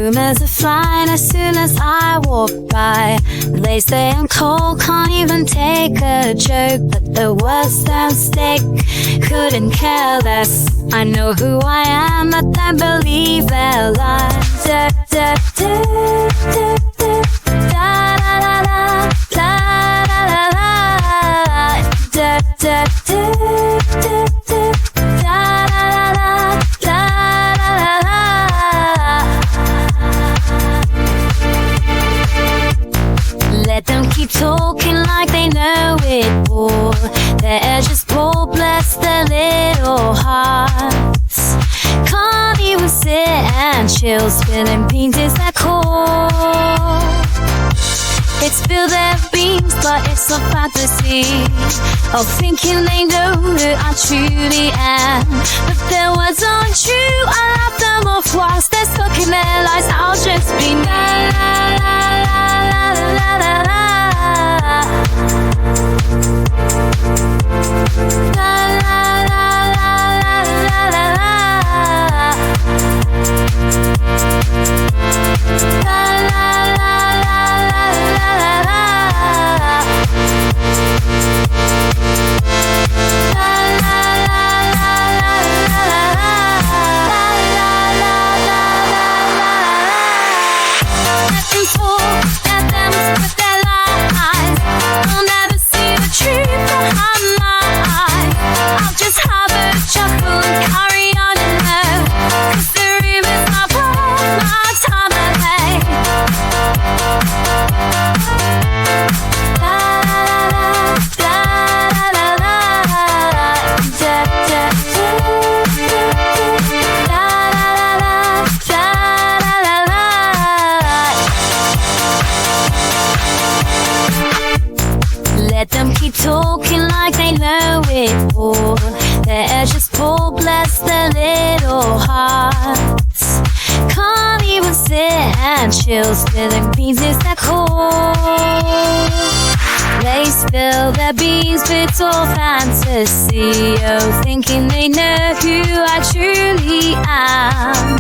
rumors are flying as soon as I walk by. They say I'm cold, can't even take a joke, but the words don't stick, couldn't care less. I know who I am, but don't believe their lies. Da, da, da, da, da, da, da, da, da, da, da, da, da, da, da, da, let them keep talking like they know it all. They're just bold, bless their little hearts. Can't even sit and chill, spilling beans is their core. It's spill their beans, but it's a fantasy of thinking they know who I truly am. But their words aren't true, I laugh them off whilst they're stuck in their lies. I'll just be la la la la la la la la. La la la la la la la la. La la la la la la la. Let them split their lies. I'll never see the truth behind my eyes. I'll just have a chuckle and carry on and know, 'cause the rumors are worth my time away. La la la la la la la. Da da da da la la la la la. Let them keep talking like they know it all. They're just poor, bless their little hearts. Can't even sit and chill, spilling beans is their core. They spill their beans, but all fantasy, oh, thinking they know who I truly am.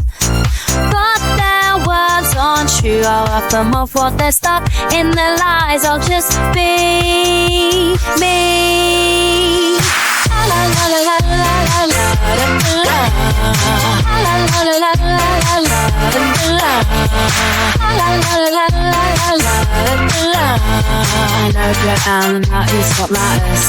But their words aren't true, I'll laugh them off what they're stuck in their lies. I'll just be me. La la la la la la la la. La la la la la la la. La la la la la la. I know who I am, and that is what matters.